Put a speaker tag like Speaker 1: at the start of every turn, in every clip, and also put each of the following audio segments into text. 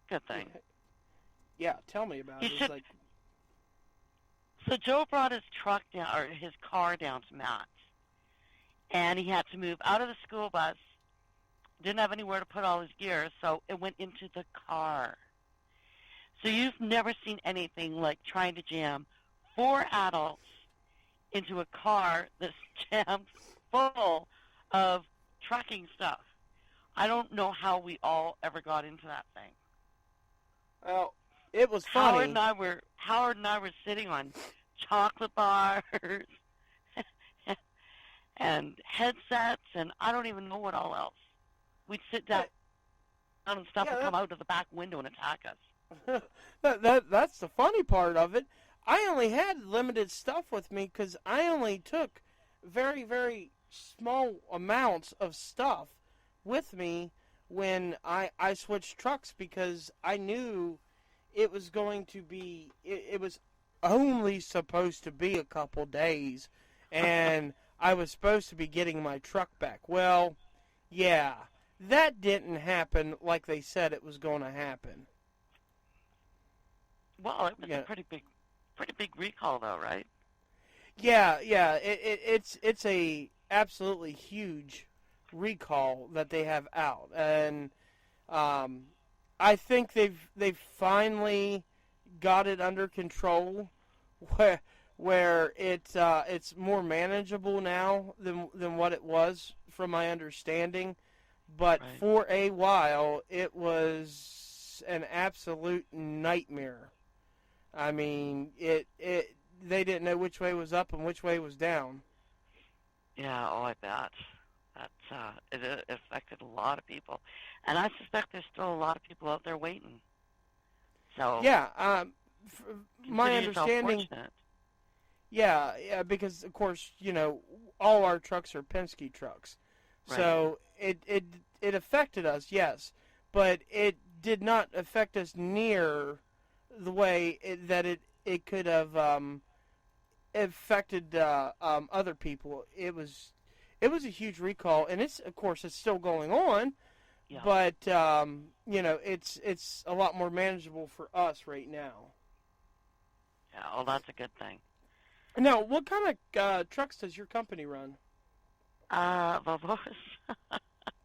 Speaker 1: Good thing.
Speaker 2: Yeah, tell me about
Speaker 1: He
Speaker 2: it. It's
Speaker 1: should.
Speaker 2: like,
Speaker 1: So Joe brought his truck down, or his car down to Matt's, and he had to move out of the school bus. Didn't have anywhere to put all his gear, so it went into the car. So you've never seen anything like trying to jam 4 adults into a car that's jammed full of trucking stuff. I don't know how we all ever got into that thing.
Speaker 2: well, it was funny.
Speaker 1: Howard and I were sitting on chocolate bars and headsets, and I don't even know what all else. We'd sit down
Speaker 2: But,
Speaker 1: and stuff would
Speaker 2: yeah,
Speaker 1: come out of the back window and attack us.
Speaker 2: that's the funny part of it. I only had limited stuff with me because I only took very, very small amounts of stuff with me when I switched trucks because I knew it was going to be, it was only supposed to be a couple days, and I was supposed to be getting my truck back. Well, yeah, that didn't happen like they said it was going to happen.
Speaker 1: Well, it was a
Speaker 2: Yeah,
Speaker 1: pretty big recall, though, right?
Speaker 2: yeah. It's a absolutely huge recall that they have out, and um, I think they've finally got it under control, where it's more manageable now than what it was from my understanding. But
Speaker 1: Right.
Speaker 2: for a while, it was an absolute nightmare. I mean, it they didn't know which way was up and which way was down.
Speaker 1: Yeah. Oh, I bet. It affected a lot of people, and I suspect there's still a lot of people out there waiting. So
Speaker 2: Yeah, f- my
Speaker 1: consider yourself
Speaker 2: understanding.
Speaker 1: fortunate.
Speaker 2: Yeah, because of course all our trucks are Penske trucks,
Speaker 1: Right.
Speaker 2: so it affected us, yes, but it did not affect us near the way that it could have affected other people. It was a huge recall, and it's of course it's still going on,
Speaker 1: Yeah.
Speaker 2: but it's a lot more manageable for us right now.
Speaker 1: Yeah. Oh, that's a good thing.
Speaker 2: Now, what kind of trucks does your company run?
Speaker 1: Volvos.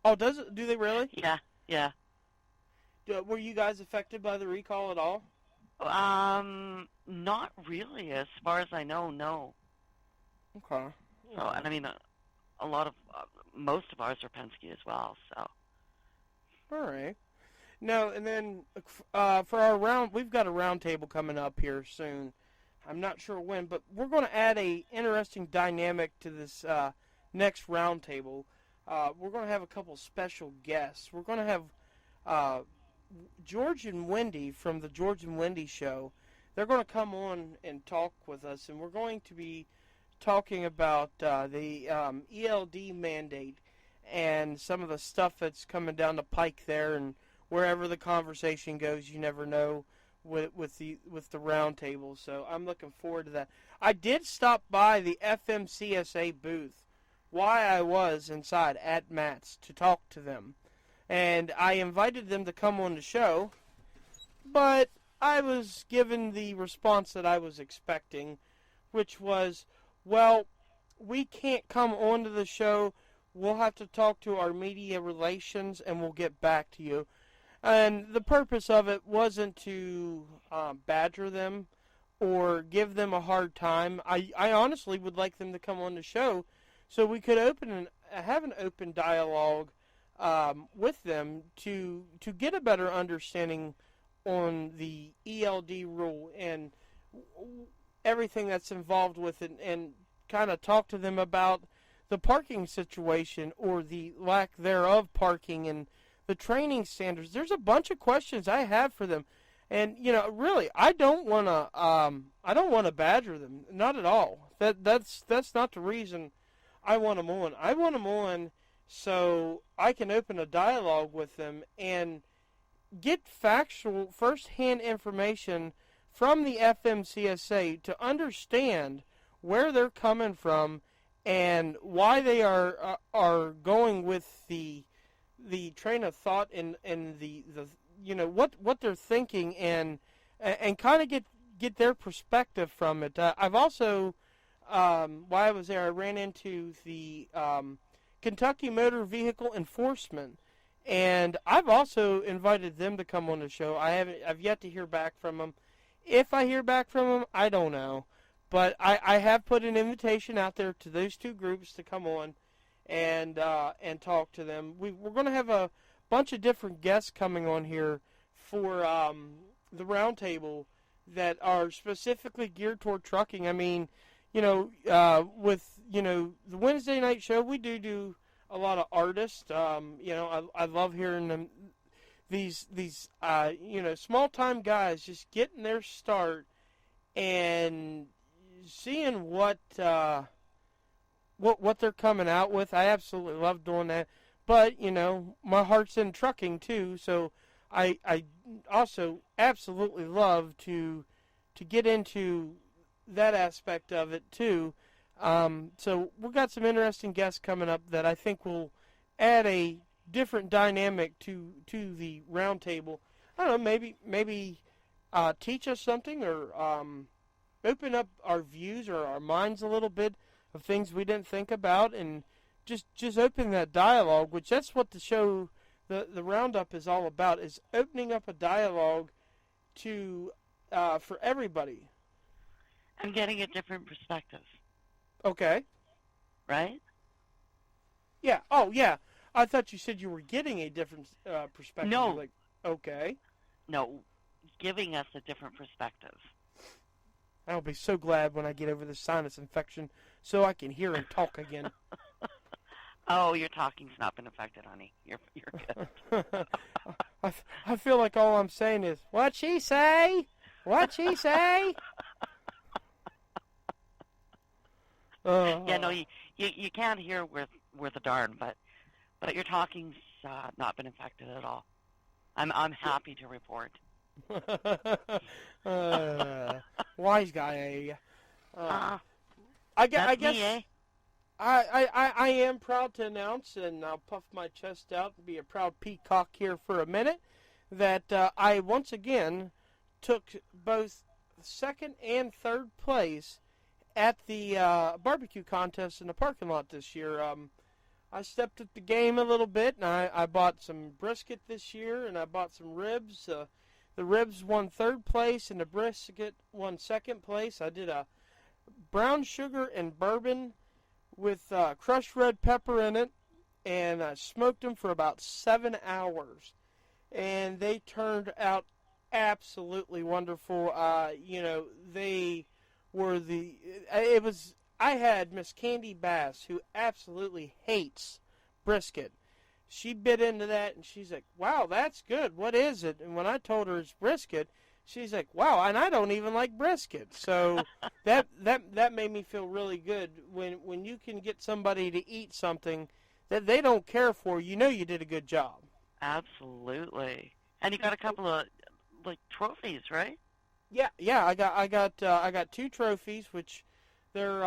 Speaker 2: Oh, does it? Do they really?
Speaker 1: Yeah. Yeah.
Speaker 2: Were you guys affected by the recall at all?
Speaker 1: Not really, as far as I know. No.
Speaker 2: Okay.
Speaker 1: So,
Speaker 2: Okay.
Speaker 1: and I mean, a lot of most of ours are Penske as well. So.
Speaker 2: All right. No, and then for our round, we've got a round table coming up here soon. I'm not sure when, but we're going to add a interesting dynamic to this next round table. We're going to have a couple special guests. We're going to have uh, George and Wendy from the George and Wendy Show. They're going to come on and talk with us, and we're going to be talking about the ELD mandate and some of the stuff that's coming down the pike there, and wherever the conversation goes, you never know with the round table. So I'm looking forward to that. I did stop by the FMCSA booth while I was inside at Matt's to talk to them, and I invited them to come on the show, but I was given the response that I was expecting, which was, well, we can't come onto the show. We'll have to talk to our media relations and we'll get back to you. And the purpose of it wasn't to badger them or give them a hard time. I honestly would like them to come on the show so we could have an open dialogue with them to get a better understanding on the ELD rule and everything that's involved with it, and kind of talk to them about the parking situation or the lack thereof parking and the training standards. There's a bunch of questions I have for them, and really, I don't want to badger them, not at all. That's not the reason I want them on. I want them on so I can open a dialogue with them and get factual, first-hand information from the FMCSA to understand where they're coming from and why they are going with the train of thought and what they're thinking and kind of get their perspective from it. I've also while I was there, I ran into the Kentucky Motor Vehicle Enforcement, and I've also invited them to come on the show. I've yet to hear back from them. If I hear back from them, I don't know, but I have put an invitation out there to those two groups to come on and talk to them. We're going to have a bunch of different guests coming on here for the roundtable that are specifically geared toward trucking. I mean, with the Wednesday night show, we do a lot of artists. I love hearing them. These small time guys just getting their start and seeing what they're coming out with. I absolutely love doing that. But my heart's in trucking too, so I also absolutely love to get into that aspect of it too. So we've got some interesting guests coming up that I think will add a different dynamic to the roundtable. I don't know, maybe teach us something or open up our views or our minds a little bit of things we didn't think about, and just open that dialogue, which that's what the show, the roundup is all about, is opening up a dialogue to for everybody.
Speaker 1: I'm getting a different perspective.
Speaker 2: Okay.
Speaker 1: Right?
Speaker 2: Yeah. Oh, yeah. I thought you said you were getting a different perspective.
Speaker 1: No.
Speaker 2: Okay.
Speaker 1: No, giving us a different perspective.
Speaker 2: I'll be so glad when I get over this sinus infection so I can hear and talk again.
Speaker 1: Oh, your talking's not been affected, honey. You're good.
Speaker 2: I feel like all I'm saying is, "What'd she say? What'd she say?"
Speaker 1: Yeah, no, you can't hear worth a darn, but your talking's not been affected at all. I'm happy to report.
Speaker 2: Wise guy, I guess
Speaker 1: me, eh?
Speaker 2: I am proud to announce, and I'll puff my chest out and be a proud peacock here for a minute, that I once again took both second and third place at the barbecue contest in the parking lot this year. I stepped up the game a little bit, and I bought some brisket this year, and I bought some ribs. The ribs won third place, and the brisket won second place. I did a brown sugar and bourbon with crushed red pepper in it, and I smoked them for about 7 hours. And they turned out absolutely wonderful. They were I had Miss Candy Bass, who absolutely hates brisket. She bit into that, and she's like, "Wow, that's good. What is it?" And when I told her it's brisket, she's like, "Wow, and I don't even like brisket." So that made me feel really good. When you can get somebody to eat something that they don't care for, you did a good job.
Speaker 1: Absolutely. And you got a couple of trophies, right?
Speaker 2: Yeah. I got 2 trophies, which they're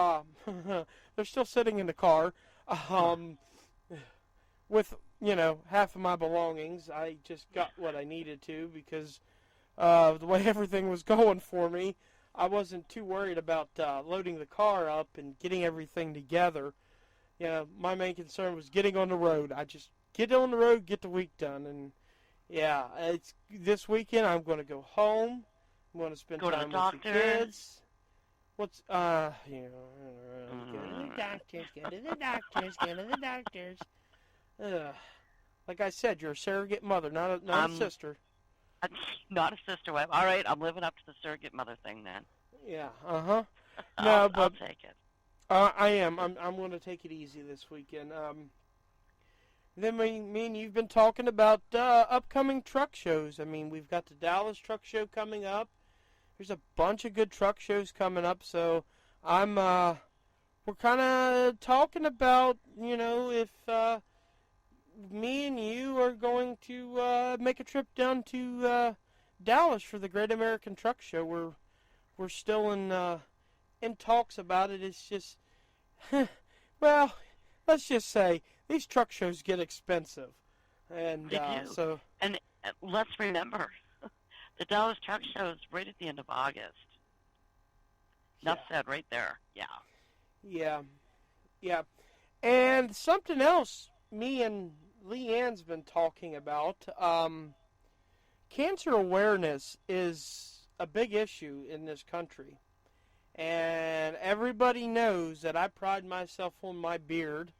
Speaker 2: they're still sitting in the car, with half of my belongings. I just got what I needed to because the way everything was going for me, I wasn't too worried about loading the car up and getting everything together. My main concern was getting on the road. I just get on the road, get the week done, and yeah, it's this weekend. I'm going to go home. I'm going to spend time with the kids. Go to the doctors. Like I said, you're a surrogate mother, not a sister.
Speaker 1: Not a sister wife. All right, I'm living up to the surrogate mother thing then.
Speaker 2: Yeah,
Speaker 1: No, I'll take it.
Speaker 2: I am. I'm going to take it easy this weekend. Then me and you've been talking about upcoming truck shows. I mean, we've got the Dallas Truck Show coming up. There's a bunch of good truck shows coming up, so we're kind of talking about, if me and you are going to make a trip down to Dallas for the Great American Truck Show. We're still in talks about it. It's just, well, let's just say these truck shows get expensive, and
Speaker 1: They do.
Speaker 2: so
Speaker 1: And let's remember, the Dallas Truck Show is right at the end of August. Enough said right there. Yeah.
Speaker 2: Yeah. Yeah. And something else me and Leanne's been talking about, cancer awareness is a big issue in this country. And everybody knows that I pride myself on my beard,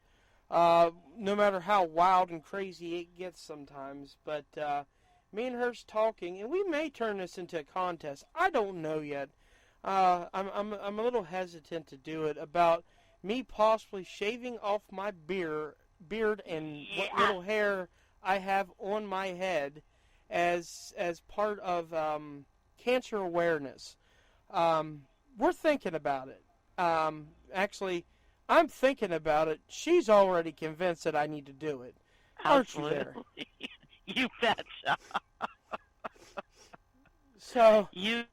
Speaker 2: no matter how wild and crazy it gets sometimes. But me and her's talking, and we may turn this into a contest. I don't know yet. I'm a little hesitant to do it, about me possibly shaving off my beard and what little hair I have on my head as part of cancer awareness. We're thinking about it. Actually, I'm thinking about it. She's already convinced that I need to do it. Aren't you there?
Speaker 1: You betcha.
Speaker 2: So
Speaker 1: you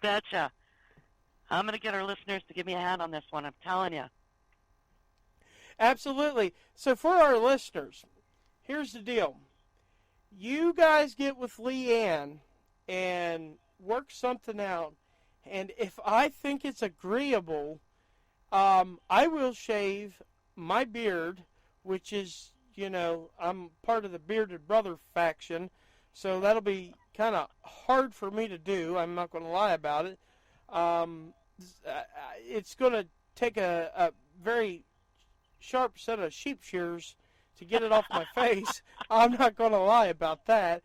Speaker 1: betcha. I'm going to get our listeners to give me a hand on this one. I'm telling you.
Speaker 2: Absolutely. So for our listeners, here's the deal. You guys get with Leanne and work something out. And if I think it's agreeable, I will shave my beard, which is, I'm part of the Bearded Brother faction. So that'll be kind of hard for me to do. I'm not going to lie about it. It's going to take a very sharp set of sheep shears to get it off my face. I'm not going to lie about that.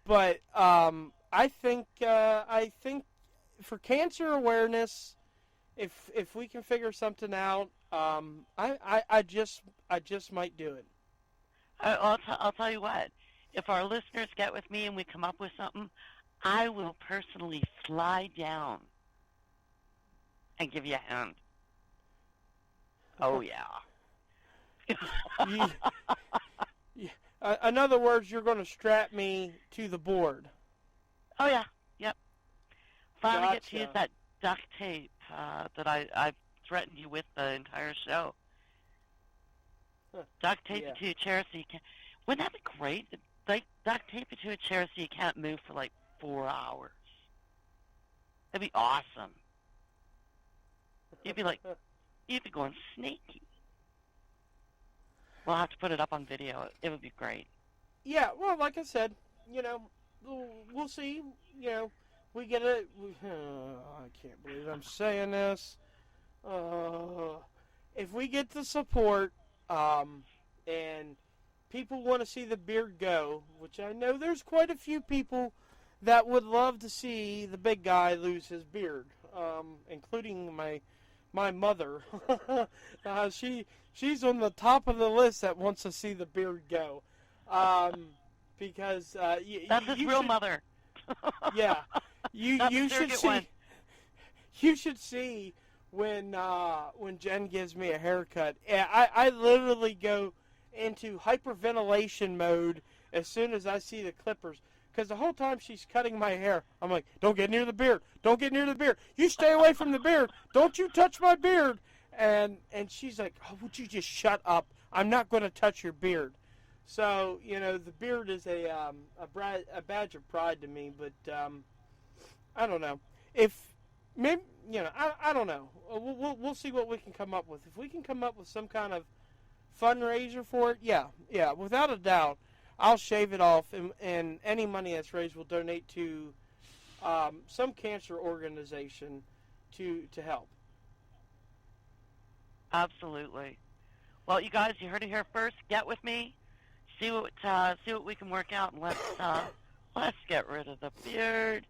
Speaker 2: But I think for cancer awareness, if we can figure something out, I just might do it.
Speaker 1: I'll tell you what. If our listeners get with me and we come up with something, I will personally fly down and give you a hand. Oh, yeah.
Speaker 2: In other words, you're going to strap me to the board.
Speaker 1: Oh, yeah. Yep. Finally
Speaker 2: Gotcha.
Speaker 1: get to use that duct tape that I've threatened you with the entire show. Duct tape it to a chair so you can't... Wouldn't that be great? Like, duct tape it to a chair so you can't move for like 4 hours. That'd be awesome. You'd be going snaky. We'll have to put it up on video. It would be great.
Speaker 2: Yeah, well, like I said, we'll see. We get it. I can't believe I'm saying this. If we get the support, and people want to see the beard go, which I know there's quite a few people that would love to see the big guy lose his beard, including my mother. She's on the top of the list that wants to see the beard go, because
Speaker 1: that's his real mother.
Speaker 2: Yeah, you should see. One. You should see when Jen gives me a haircut. I literally go into hyperventilation mode as soon as I see the clippers. Because the whole time she's cutting my hair, I'm like, don't get near the beard. Don't get near the beard. You stay away from the beard. Don't you touch my beard. And she's like, oh, would you just shut up? I'm not going to touch your beard. So, the beard is a badge of pride to me. But I don't know. Maybe, I don't know. We'll see what we can come up with. If we can come up with some kind of fundraiser for it, yeah, without a doubt, I'll shave it off, and any money that's raised will donate to some cancer organization to help.
Speaker 1: Absolutely. Well, you guys, you heard it here first. Get with me. See what we can work out, and let's get rid of the beard.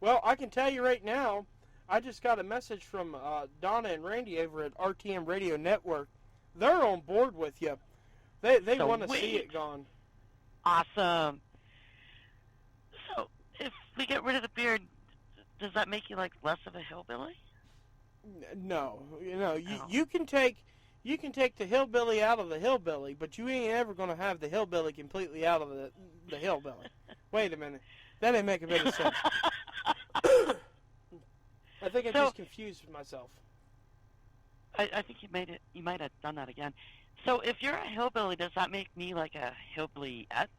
Speaker 2: Well, I can tell you right now, I just got a message from Donna and Randy over at RTM Radio Network. They're on board with you. They want to see it gone.
Speaker 1: Awesome. So, if we get rid of the beard, does that make you like less of a hillbilly?
Speaker 2: No, you can take the hillbilly out of the hillbilly, but you ain't ever going to have the hillbilly completely out of the hillbilly. Wait a minute, that ain't making a bit of sense. I think I just confused myself.
Speaker 1: I think you might have done that again. So if you're a hillbilly, does that make me like a hillbilly-ette?